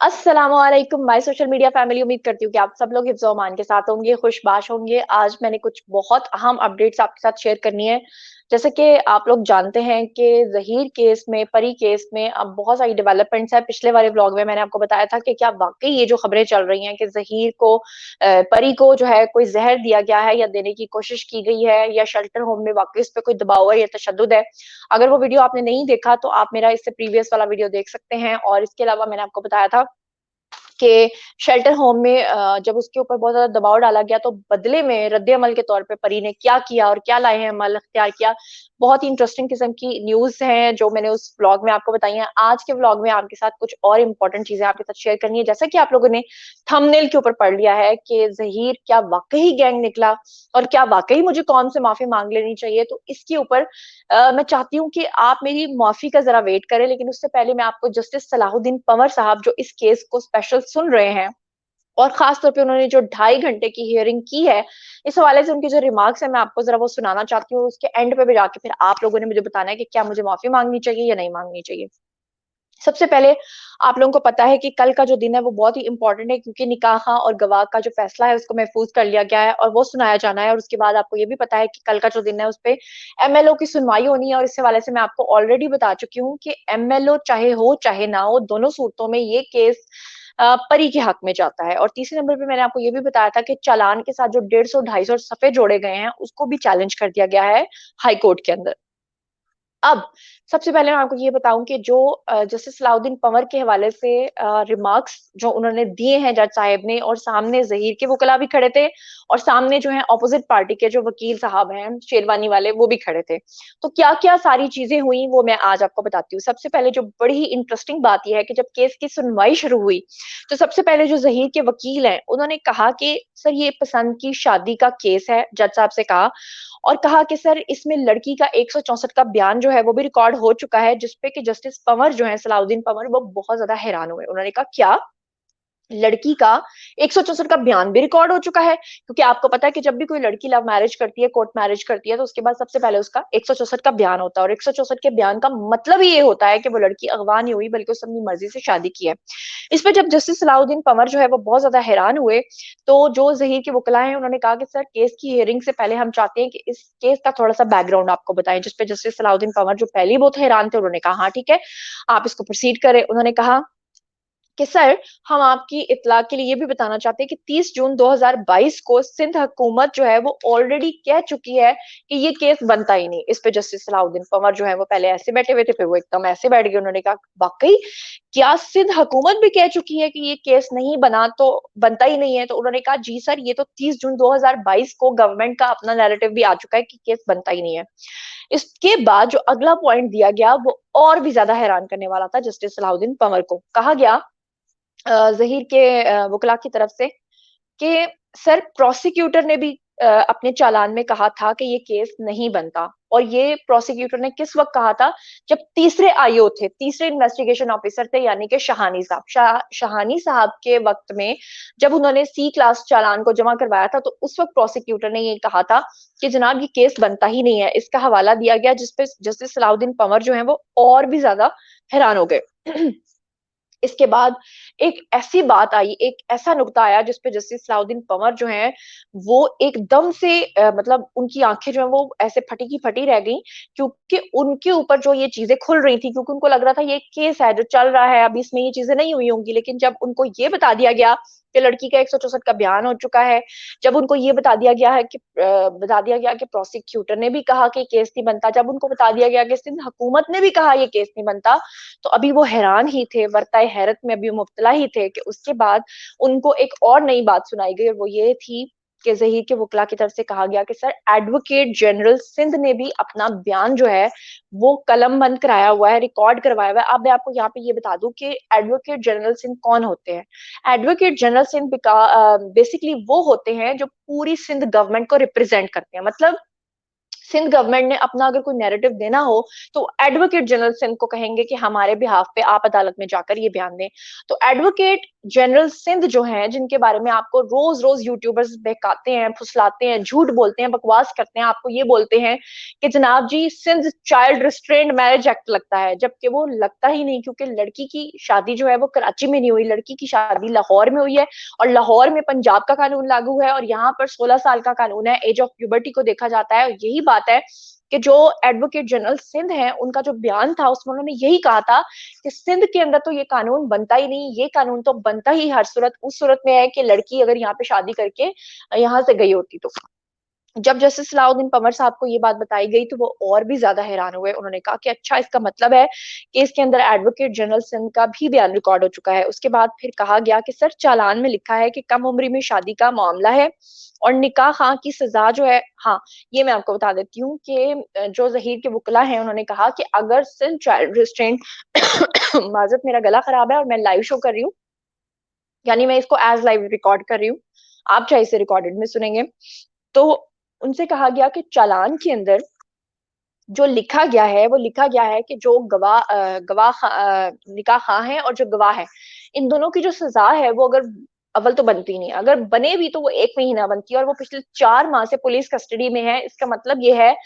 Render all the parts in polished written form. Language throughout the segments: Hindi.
अस्सलामुअलैकुम माय सोशल मीडिया फैमिली। उम्मीद करती हूँ कि आप सब लोग हिफ्ज़ ओ अमान के साथ होंगे, खुशबाश होंगे। आज मैंने कुछ बहुत अहम अपडेट्स आपके साथ शेयर करनी है। जैसे कि आप लोग जानते हैं कि ज़हीर केस में, परी केस में अब बहुत सारी डेवलपमेंट्स हैं। पिछले वाले व्लॉग में मैंने आपको बताया था कि क्या वाक़ई ये जो खबरें चल रही हैं कि ज़हीर को परी को जो है कोई ज़हर दिया गया है या देने की कोशिश की गई है या शेल्टर होम में वाक़ई उस पे कोई दबाव है या तशद्दुद है। अगर वो वीडियो आपने नहीं देखा तो आप मेरा इससे प्रीवियस वाला वीडियो देख सकते हैं। और इसके अलावा मैंने आपको बताया था कि शेल्टर होम में जब उसके ऊपर बहुत ज़्यादा दबाव डाला गया तो बदले में रद्द-ए-अमल के तौर पे परी ने क्या किया और क्या लाए हैं अमल इख्तियार किया। बहुत ही इंटरेस्टिंग किस्म की न्यूज़ हैं जो मैंने उस व्लॉग में आपको बताई हैं। आज के व्लॉग में आपके साथ कुछ और इम्पोर्टेंट चीज़ें आपके साथ शेयर करनी है। जैसा कि आप लोगों ने थंबनेल के ऊपर पढ़ लिया है कि ज़हीर क्या वाक़ई गैंग निकला और क्या वाक़ई मुझे कौम से माफ़ी माँग लेनी चाहिए। तो इसके ऊपर मैं चाहती हूँ कि आप मेरी माफ़ी का ज़रा वेट करें, लेकिन उससे पहले मैं आपको जस्टिस सलाहुद्दीन पंवर साहब जो इस केस को स्पेशल सुन रहे हैं और ख़ास तौर पे उन्होंने जो ढाई घंटे की हियरिंग की है, इस हवाले से उनके जो रिमार्क्स हैं मैं आपको ज़रा वो सुनाना चाहती हूँ और उसके एंड पे भी जाके फिर आप लोगों ने मुझे बताना है कि क्या मुझे माफ़ी माँगनी चाहिए या नहीं माँगनी चाहिए। सबसे पहले आप लोगों को पता है कि कल का जो दिन है वो बहुत ही इम्पोर्टेंट है, क्योंकि निकाह और गवाह का जो फैसला है उसको महफूज कर लिया गया है और वो सुनाया जाना है। और उसके बाद आपको ये भी पता है कि कल का जो दिन है उसपे एमएलओ की सुनवाई होनी है। और इस हवाले से मैं आपको ऑलरेडी बता चुकी हूँ कि एमएलओ चाहे हो चाहे ना हो, दोनों सूरतों में ये केस परी के हक में जाता है। और तीसरे नंबर पे मैंने आपको ये भी बताया था कि चालान के साथ जो 150-250 सफ़े जोड़े गए हैं उसको भी चैलेंज कर दिया गया है हाई कोर्ट के अंदर। अब सबसे पहले मैं आपको ये बताऊँ कि जो जस्टिस सलाउद्दीन पंवर के हवाले से रिमार्क्स जो उन्होंने दिए हैं जज साहिब ने, और सामने ज़हीर के वकील भी खड़े थे और सामने जो है अपोज़िट पार्टी के जो वकील साहब हैं, शेरवानी वाले, वो भी खड़े थे। तो क्या-क्या सारी चीज़ें हुई वो मैं आज आपको बताती हूँ। सबसे पहले जो बड़ी ही इंटरेस्टिंग बात ये है कि जब केस की सुनवाई शुरू हुई, तो सबसे पहले जो ज़हीर के वकील हैं, उन्होंने कहा कि सर ये पसंद की शादी का केस है, जज साहब से कहा। और कहा कि सर इसमें लड़की का 164 का बयान जो है वो भी रिकॉर्ड हो चुका है, जिसपे कि जस्टिस पंवर जो है, सलाउद्दीन पंवर, वो बहुत ज़्यादा हैरान हुए। उन्होंने कहा क्या? लड़की का 164 का बयान भी रिकॉर्ड हो चुका है? क्योंकि आपको पता है कि जब भी कोई लड़की लव मैरिज करती है, कोर्ट मैरिज करती है, तो उसके बाद सबसे पहले उसका 164 का बयान होता है और 164 के बयान का मतलब ही ये होता है कि वो लड़की अगवा नहीं हुई बल्कि उसने अपनी मर्ज़ी से शादी की है। इस पे जब जस्टिस सलाउद्दीन पंवर जो है वो बहुत ज़्यादा हैरान हुए, तो जो ज़हीर के वकील हैं उन्होंने कहा कि सर केस की हियरिंग से पहले हम चाहते हैं कि इस केस का थोड़ा-सा बैकग्राउंड आपको बताएँ। जिस पे जस्टिस सलाउद्दीन पंवर जो पहले ही बहुत हैरान थे, उन्होंने कहा हाँ ठीक है, आप इसको प्रोसीड करें। उन्होंने कहा कि सर हम आपकी इत्तला के लिए ये भी बताना चाहते हैं कि 30 जून 2022 को सिंध हुकूमत जो है वो ऑलरेडी कह चुकी है कि ये केस बनता ही नहीं। इस पे जस्टिस सलाउद्दीन पंवर जो है वो पहले ऐसे बैठे हुए थे, फिर वो एकदम ऐसे बैठ गए। उन्होंने कहा वाक़ई क्या सिंध हुकूमत भी कह चुकी है कि ये केस नहीं बना तो बनता ही नहीं है? तो उन्होंने कहा जी सर, ये तो 30 जून 2022 को गवर्नमेंट का अपना नैरेटिव भी आ चुका है कि केस बनता ही नहीं है। इसके बाद जो अगला पॉइंट दिया गया वो और भी ज़्यादा हैरान करने वाला था जस्टिस सलाउद्दीन पंवर को। कहा गया ज़हीर के वकीला की तरफ से कि सर प्रोसिक्यूटर ने भी अपने चालान में कहा था कि ये केस नहीं बनता। और ये प्रोसिक्यूटर ने किस वक़्त कहा था? जब तीसरे आईओ थे, तीसरे इन्वेस्टिगेशन ऑफिसर थे, यानी कि शहानी साहब। शहानी साहब के वक़्त में जब उन्होंने सी क्लास चालान को जमा करवाया था, तो उस वक़्त प्रोसिक्यूटर ने ये कहा था कि जनाब ये केस बनता ही नहीं है। इसका हवाला दिया गया, जिस पे जस्टिस सलाउद्दीन पंवर जो हैं वो और भी ज़्यादा हैरान हो गए। इसके बाद एक ऐसी बात आई, एक ऐसा नुक्ता आया जिस पे जस्टिस सलाउद्दीन पंवर जो हैं, वो एकदम से मतलब उनकी आँखें जो हैं वो ऐसे फटी की फटी रह गईं, क्योंकि उनके ऊपर जो ये चीज़ें खुल रही थी, क्योंकि उनको लग रहा था ये एक केस है जो चल रहा है, अभी इसमें ये चीज़ें नहीं हुई होंगी। लेकिन जब उनको ये बता दिया गया कि लड़की का 164 का बयान हो चुका है, जब उनको ये बता दिया गया है कि बता दिया गया कि प्रोसिक्यूटर ने भी कहा कि केस नहीं बनता, जब उनको बता दिया गया कि सिंध हुकूमत ने भी कहा ये केस नहीं बनता, तो अभी वो हैरान ही थे, वर्ताए हैरत में अभी मुब्तला ही थे कि उसके बाद उनको एक और नई बात सुनाई गई और वो ये थी कि ज़हीर के वकील की तरफ से कहा गया कि सर एडवोकेट जनरल सिंध ने भी अपना बयान जो है वो कलमबंद कराया हुआ है, रिकॉर्ड करवाया हुआ है। अब मैं आपको यहाँ पे ये बता दूँ कि एडवोकेट जनरल सिंध कौन होते हैं? एडवोकेट जनरल सिंध बेसिकली वो होते हैं जो पूरी सिंध गवर्नमेंट को रिप्रेजेंट करते हैं। मतलब सिंध गवर्नमेंट ने अपना अगर कोई नैरेटिव देना हो तो एडवोकेट जनरल सिंध को कहेंगे कि हमारे बिहाफ पे आप अदालत में जाकर ये बयान दें। तो एडवोकेट जनरल सिंध जो हैं, जिनके बारे में आपको रोज रोज यूट्यूबर्स बहकाते हैं, फुसलाते हैं, झूठ बोलते हैं, बकवास करते हैं, आपको ये बोलते हैं कि जनाब जी Sindh child restraint marriage act लगता है, जबकि वो लगता ही नहीं, क्योंकि लड़की की शादी जो है वो कराची में नहीं हुई, लड़की की शादी लाहौर में हुई है। और लाहौर में पंजाब का कानून लागू है और यहाँ पर 16 साल का कानून है, एज ऑफ प्यूबर्टी को देखा जाता है। और यही बात है कि जो एडवोकेट जनरल सिंध है, उनका जो बयान था उसमें उन्होंने यही कहा था कि सिंध के अंदर तो ये कानून बनता ही नहीं, ये कानून तो बनता ही हर सूरत उस सूरत में है कि लड़की अगर यहाँ पे शादी करके यहाँ से गई होती तो। जब जस्टिस सलाउद्दीन पंवर साहब को ये बात बताई गई तो वो और भी ज्यादा हैरान हुए। उन्होंने कहा कि अच्छा, इसका मतलब है कि इसके अंदर एडवोकेट जनरल सिंध का भी बयान रिकॉर्ड हो चुका है। उसके बाद फिर कहा गया कि सर, चालान में लिखा है कि कम उम्र में शादी का मामला है और निकाह खां की सजा जो है, हाँ, ये मैं आपको बता देती हूँ कि जो जहीर के वकला हैं उन्होंने कहा कि अगर सिंध चाइल्ड रिस्ट्रेंट माजरत, मेरा गला खराब है और मैं लाइव शो कर रही हूँ, यानी मैं इसको एज लाइव रिकॉर्ड कर रही हूँ, आप चाहे इसे रिकॉर्डेड में सुनेंगे। तो उनसे कहा गया कि चालान के अंदर जो लिखा गया है वो लिखा गया है कि जो निकाह खां है और जो गवाह है, इन दोनों की जो सजा है वो अगर अव्वल तो बनती नहीं, अगर बने भी तो वो 1 महीना बनती है, और वो पिछले 4 माह से पुलिस कस्टडी में है। इसका मतलब ये है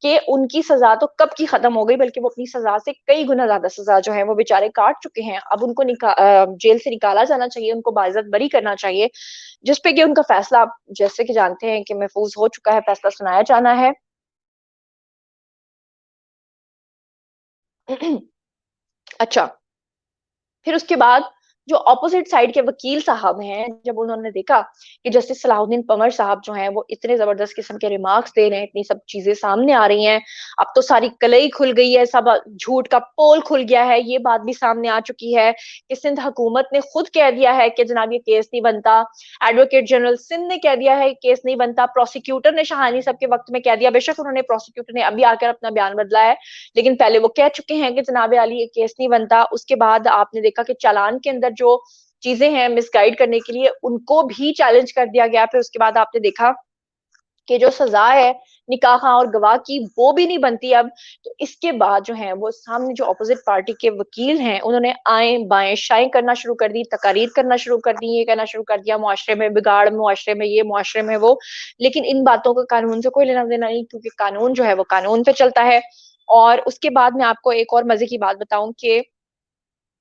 कि उनकी सजा तो कब की खत्म हो गई, बल्कि वो अपनी सजा से कई गुना ज्यादा सजा जो है वो बेचारे काट चुके हैं। अब उनको जेल से निकाला जाना चाहिए, उनको बाइज्जत बरी करना चाहिए, जिसपे कि उनका फैसला आप जैसे कि जानते हैं कि महफूज हो चुका है, फैसला सुनाया जाना है। अच्छा, फिर उसके बाद जो ऑपोजिट साइड के वकील साहब हैं, जब उन्होंने देखा कि जस्टिस सलाहुद्दीन पंवर साहब जो हैं वो इतने जबरदस्त किस्म के रिमार्क्स दे रहे हैं, इतनी सब चीजें सामने आ रही हैं, अब तो सारी कलई खुल गई है, सब झूठ का पोल खुल गया है, ये बात भी सामने आ चुकी है कि सिंध हुकूमत ने खुद कह दिया है कि जनाब ये केस नहीं बनता, एडवोकेट जनरल सिंध ने कह दिया है केस नहीं बनता, प्रोसिक्यूटर ने शहानी साहब के वक्त में कह दिया, बेशक उन्होंने प्रोसिक्यूटर ने अभी आकर अपना बयान बदला है, लेकिन पहले वो कह चुके हैं कि जनाब आली ये केस नहीं बनता। उसके बाद आपने देखा कि चालान के अंदर जो चीजें हैं मिसगाइड करने के लिए, उनको भी चैलेंज कर दिया गया। फिर उसके बाद आपने देखा कि जो सजा है निकाह खां और गवाह की वो भी नहीं बनती अब। तो इसके बाद जो है वो सामने जो अपोजिट पार्टी के वकील हैं उन्होंने आए बाएं शाएं करना शुरू कर दी, तकारीर करना शुरू कर दी, ये कहना शुरू कर दिया मुआशरे में बिगाड़, मुआशरे में ये, मुआशरे में वो। लेकिन इन बातों का कानून से कोई लेना देना नहीं, क्योंकि कानून जो है वो कानून पे चलता है। और उसके बाद मैं आपको एक और मजे की बात बताऊं कि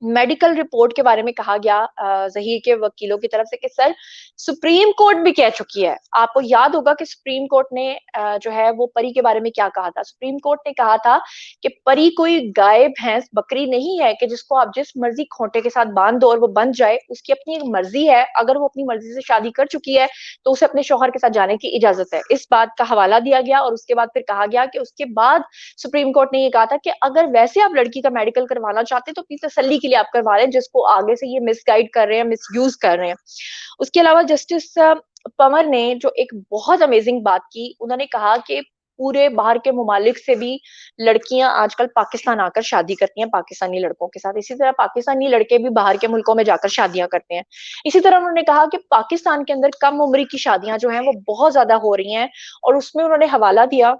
मेडिकल रिपोर्ट के बारे में कहा गया जहीर के वकीलों की तरफ से कि सर, सुप्रीम कोर्ट भी कह चुकी है। आपको याद होगा कि सुप्रीम कोर्ट ने जो है वो परी के बारे में क्या कहा था। सुप्रीम कोर्ट ने कहा था कि परी कोई गाय भैंस बकरी नहीं है कि जिसको आप जिस मर्जी खोटे के साथ बांध दो और वो बंध जाए। उसकी अपनी एक मर्जी है, अगर वो अपनी मर्जी से शादी कर चुकी है तो उसे अपने शौहर के साथ जाने की इजाजत है। इस बात का हवाला दिया गया और उसके बाद फिर कहा गया कि उसके बाद सुप्रीम कोर्ट ने ये कहा था कि अगर वैसे आप लड़की का मेडिकल करवाना चाहते हैं तो अपनी तसल्ली के लिए आप करवा लें, जिसको आगे से ये मिसगाइड कर रहे हैं, मिसयूज कर रहे हैं। उसके अलावा जस्टिस पंवर ने जो एक बहुत अमेजिंग बात की, उन्होंने कहा कि पूरे बाहर के मुमालिक से भी लड़कियां आजकल पाकिस्तान आकर शादी करती हैं पाकिस्तानी लड़कों के साथ, इसी तरह पाकिस्तानी लड़के भी बाहर के मुल्कों में जाकर शादियां करते हैं। इसी तरह उन्होंने कहा कि पाकिस्तान के अंदर कम उम्र की शादियां जो हैं वो बहुत ज्यादा हो रही हैं। और उसमें उन्होंने हवाला दिया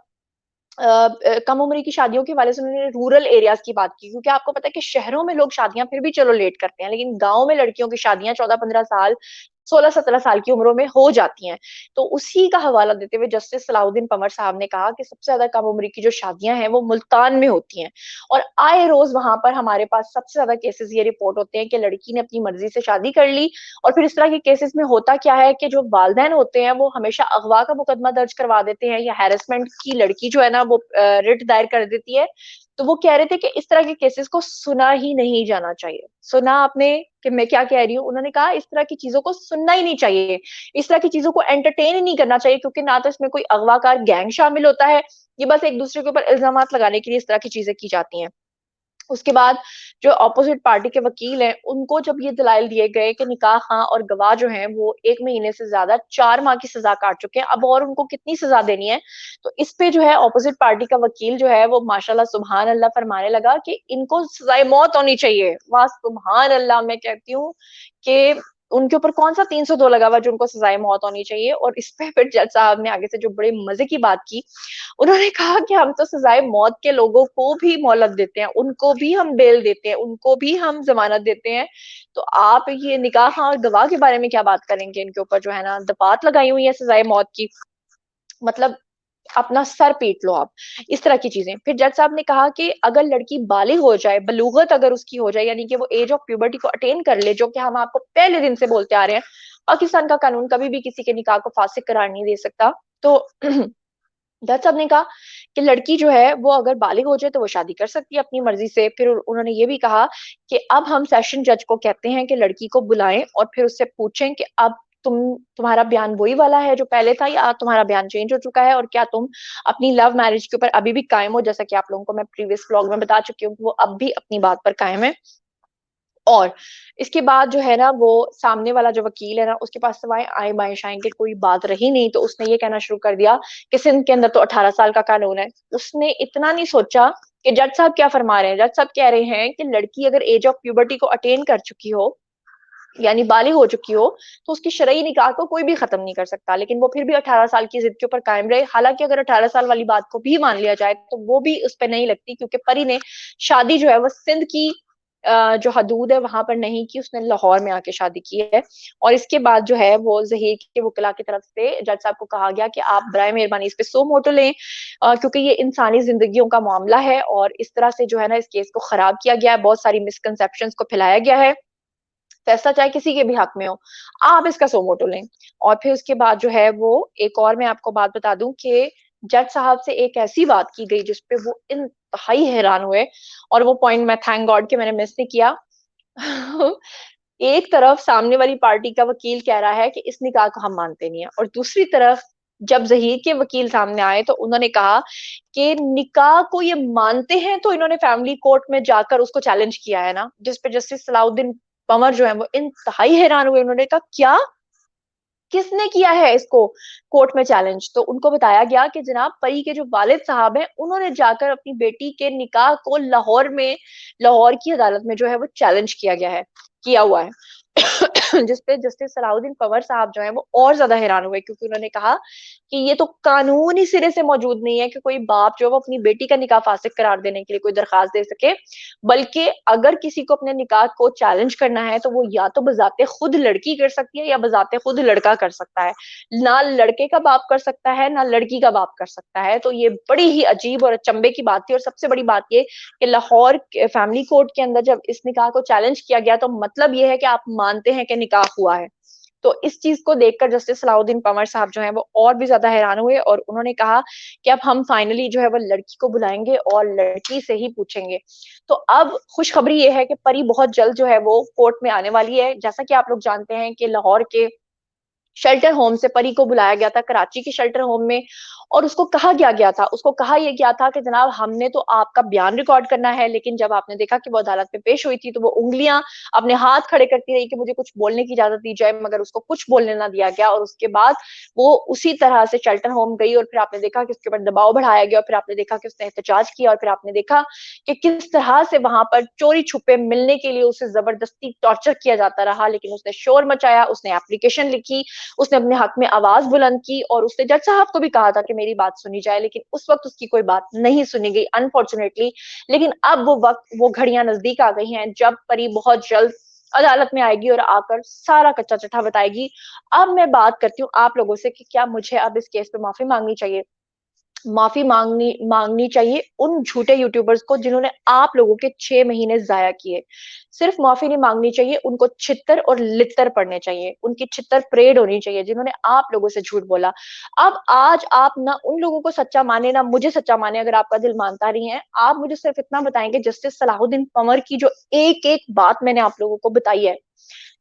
कम उम्र की शादियों के हवाले से, उन्होंने रूरल एरियाज की बात की, क्योंकि आपको पता है कि शहरों में लोग शादियां फिर भी चलो लेट करते हैं, लेकिन गांव में लड़कियों की शादियां 14-15 साल, 16-17 साल की उम्रों में हो जाती हैं। तो उसी का हवाला देते हुए जस्टिस सलाउद्दीन पंवर साहब ने कहा कि सबसे ज्यादा कम उम्र की जो शादियां हैं वो मुल्तान में होती हैं। और आए रोज वहां पर हमारे पास सबसे ज्यादा केसेस ये रिपोर्ट होते हैं कि लड़की ने अपनी मर्जी से शादी कर ली। और फिर इस तरह के केसेस में होता क्या है कि जो वालदैन होते हैं वो हमेशा अगवा का मुकदमा दर्ज करवा देते हैं, या हैरेसमेंट की लड़की जो है ना वो रिट दायर कर देती है। तो वो कह रहे थे कि इस तरह के केसेस को सुना ही नहीं जाना चाहिए। सुना आपने कि मैं क्या कह रही हूँ? उन्होंने कहा इस तरह की चीजों को सुनना ही नहीं चाहिए, इस तरह की चीजों को एंटरटेन ही नहीं करना चाहिए, क्योंकि ना तो इसमें कोई अगवाकार गैंग शामिल होता है, ये बस एक दूसरे के ऊपर इल्जाम लगाने के लिए इस तरह की चीजें की जाती हैं। उसके बाद जो अपोजिट पार्टी के वकील हैं उनको जब ये दलाइल दिए गए कि निकाह खां और गवाह जो हैं वो 1 महीने से ज्यादा 4 माह की सजा काट चुके हैं, अब और उनको कितनी सजा देनी है। तो इस पे जो है अपोजिट पार्टी का वकील जो है वो माशाल्लाह सुभान अल्लाह फरमाने लगा कि इनको सजाए मौत होनी चाहिए। वाह सुभान अल्लाह, मैं कहती हूँ कि उनके ऊपर कौन-सा 302 लगा हुआ है जो उनको सज़ाए मौत होनी चाहिए। और इस पे फिर जज साहब ने आगे से जो बड़े मज़े की बात की, उन्होंने कहा कि हम तो सज़ाए मौत के लोगों को भी मोहलत देते हैं, उनको भी हम बेल देते हैं, उनको भी हम ज़मानत देते हैं। तो आप ये निकाह और गवाह के बारे में क्या बात करेंगे? इनके ऊपर जो है ना दफ़ात लगाई हुई है सज़ाए मौत की। मतलब अपना सर पीट लो आप, इस तरह की चीज़ें। फिर जज साहब ने कहा कि अगर लड़की बालिग हो जाए, बलूगत अगर उसकी हो जाए, यानी कि वो एज ऑफ प्यूबर्टी को अटेन कर ले, जो कि हम आपको पहले दिन से बोलते आ रहे हैं, पाकिस्तान का कानून कभी भी किसी के निकाह को फासिक करार नहीं दे सकता। तो जज साहब ने कहा कि लड़की जो है वो अगर बालिग हो जाए तो वो शादी कर सकती है अपनी मर्ज़ी से। फिर उन्होंने ये भी कहा कि अब हम सेशन जज को कहते हैं कि लड़की को बुलाएँ और फिर उससे पूछें कि अब तुम्हारा बयान वही वाला है जो पहले था, या तुम्हारा बयान चेंज हो चुका है, और क्या तुम अपनी लव मैरिज के ऊपर अभी भी कायम हो, जैसा कि आप लोगों को मैं प्रीवियस व्लॉग में बता चुकी हूँ कि वो अब भी अपनी बात पर कायम है। और इसके बाद जो है ना वो सामने वाला जो वकील है ना उसके पास सिवाय आएँ-बाएँ-शाएँ की कोई बात रही नहीं, तो उसने ये कहना शुरू कर दिया कि सिंध के अंदर तो 18 साल का कानून है। उसने इतना नहीं सोचा कि जज साहब क्या फरमा रहे हैं। जज साहब कह रहे हैं कि लड़की अगर एज ऑफ प्यूबर्टी को अटेन कर चुकी हो, यानी बालिग हो चुकी हो, तो उसकी शरई निकाह को कोई भी खत्म नहीं कर सकता। लेकिन वो फिर भी 18 साल की ज़िद के ऊपर कायम रहे। हालाँकि अगर 18 साल वाली बात को भी मान लिया जाए, तो वो भी उस पे नहीं लगती, क्योंकि परी ने शादी जो है वो सिंध की जो हदूद है वहाँ पर नहीं की, उसने लाहौर में आके शादी की है। और इसके बाद जो है वो ज़हीर के वकीला की तरफ से जज साहब को कहा गया कि आप बराए मेहरबानी इस पे सो मोटो लें, क्योंकि ये इंसानी ज़िंदगियों का मामला है और इस तरह से जो है ना इस केस को खराब किया गया है, बहुत सारी मिसकंसेप्शंस को फैलाया गया है। फैसला चाहे किसी के भी हक में हो, आप इसका सो मोटो लें। और फिर उसके बाद जो है वो एक और मैं आपको बात बता दूँ कि जज साहब से एक ऐसी बात की गई जिस पे वो इंतहाई हैरान हुए, और वो पॉइंट मैं थैंक गॉड कि मैंने मिस नहीं किया। एक तरफ सामने वाली पार्टी का वकील कह रहा है कि इस निकाह को हम मानते नहीं है, और दूसरी तरफ जब ज़हीर के वकील सामने आए तो उन्होंने कहा कि निकाह को ये मानते हैं, तो इन्होंने फैमिली कोर्ट में जाकर उसको चैलेंज किया है ना, जिस पे जस्टिस सलाउद्दीन पंवर जो है वो इंतहाई हैरान हुए। उन्होंने कहा क्या? किसने किया है इसको कोर्ट में चैलेंज? तो उनको बताया गया कि जनाब परी के जो वालिद साहब हैं, उन्होंने जाकर अपनी बेटी के निकाह को लाहौर की अदालत में जो है वो चैलेंज किया हुआ है। जिस पे जस्टिस सलाउद्दीन पंवर साहब जो हैं वो और ज़्यादा हैरान हुए, क्योंकि उन्होंने कहा कि ये तो कानून ही सिरे से मौजूद नहीं है कि कोई बाप जो है वो अपनी बेटी का निकाह फासिक करार देने के लिए कोई दरखास्त दे सके। बल्कि अगर किसी को अपने निकाह को चैलेंज करना है तो वो या तो बज़ाते खुद लड़की कर सकती है या बज़ाते खुद लड़का कर सकता है। ना लड़के का बाप कर सकता है, ना लड़की का बाप कर सकता है। तो ये बड़ी ही अजीब और अचंभे की बात थी, और सबसे बड़ी बात ये कि लाहौर के फैमिली कोर्ट के अंदर जब इस निकाह को चैलेंज किया गया तो मतलब ये है कि आप मानते हैं कि निकाह हुआ है। तो इस चीज़ को देखकर जस्टिस सलाउद्दीन पंवर साहब जो हैं वो और भी ज़्यादा हैरान हुए, और उन्होंने कहा कि अब हम फाइनली जो है वो लड़की को बुलाएँगे और लड़की से ही पूछेंगे। तो अब खुशखबरी ये है कि परी बहुत जल्द जो है वो कोर्ट में आने वाली है। जैसा कि आप लोग जानते हैं कि लाहौर के शेल्टर होम से परी को बुलाया गया था कराची के शेल्टर होम में, और उसको कहा गया था, उसको कहा ये गया था कि जनाब हमने तो आपका बयान रिकॉर्ड करना है, लेकिन जब आपने देखा कि वो अदालत में पेश हुई थी तो वो उँगलियां अपने हाथ खड़े करती रही कि मुझे कुछ बोलने की इजाजत दी जाए, मगर उसको कुछ बोलने ना दिया गया। और उसके बाद वो उसी तरह से शेल्टर होम गई, और फिर आपने देखा कि उसके ऊपर दबाव बढ़ाया गया, और फिर आपने देखा कि उसने एहतजाज किया, और फिर आपने देखा कि किस तरह से वहां पर चोरी छुपे मिलने के लिए उसे जबरदस्ती टॉर्चर किया जाता रहा। लेकिन उसने शोर मचाया, उसने एप्लीकेशन लिखी, उसने अपने हक में आवाज बुलंद की, और उसने जज साहब को भी कहा था कि मेरी बात सुनी जाए, लेकिन उस वक्त उसकी कोई बात नहीं सुनी गई अनफॉर्चुनेटली। लेकिन अब वो घड़ियां नजदीक आ गई हैं जब परी बहुत जल्द अदालत में आएगी और आकर सारा कच्चा चिट्ठा बताएगी। अब मैं बात करती हूँ आप लोगों से कि क्या मुझे अब इस केस पे माफी मांगनी चाहिए? माफी मांगनी मांगनी चाहिए उन झूठे यूट्यूबर्स को जिन्होंने आप लोगों के 6 महीने ज़ाया किए। सिर्फ माफी नहीं मांगनी चाहिए, उनको छित्तर और लित्तर पड़ने चाहिए। उनकी छित्तर परेड होनी चाहिए जिन्होंने आप लोगों से झूठ बोला। अब आज आप ना उन लोगों को सच्चा माने ना मुझे सच्चा माने, अगर आपका दिल मानता नहीं है। आप मुझे सिर्फ इतना बताएँगे जस्टिस सलाहुद्दीन पंवर की जो एक-एक बात मैंने आप लोगों को बताई है।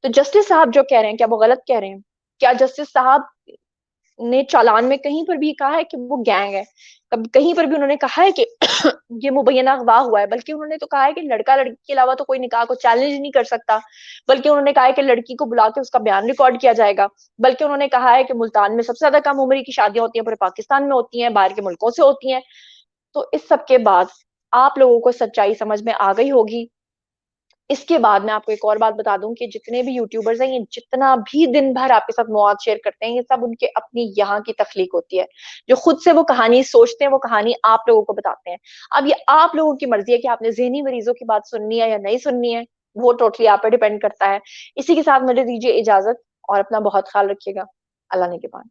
तो जस्टिस साहब जो कह रहे हैं क्या वो गलत कह रहे हैं? क्या जस्टिस साहब ने चालान में कहीं पर भी कहा है कि वो गैंग है? कब कहीं पर भी उन्होंने कहा है कि ये मुबैना अगवा हुआ है? बल्कि उन्होंने तो कहा है कि लड़का-लड़की के अलावा तो कोई निकाह को चैलेंज नहीं कर सकता। बल्कि उन्होंने कहा है कि लड़की को बुला के उसका बयान रिकॉर्ड किया जाएगा। बल्कि उन्होंने कहा है कि मुल्तान में सबसे ज़्यादा कम उम्र की शादियाँ होती हैं, पूरे पाकिस्तान में होती हैं, बाहर के मुल्कों से होती हैं। तो इस सब के बाद आप लोगों को सच्चाई समझ में आ गई होगी इसके बाद मैं आपको एक और बात बता दूं कि जितने भी यूट्यूबर्स हैं, ये जितना भी दिन भर आपके साथ मौत शेयर करते हैं, ये सब उनके अपनी यहाँ की तख्लीक होती है। जो खुद से वो कहानी सोचते हैं, वो कहानी आप लोगों को बताते हैं। अब ये आप लोगों की मर्जी है कि आपने ज़हनी मरीजों की बात सुननी है या नहीं सुननी है, वो टोटली आप पे डिपेंड करता है। इसी के साथ मुझे दीजिए इजाजत, और अपना बहुत ख्याल रखिएगा। अल्लाह ने के बाद।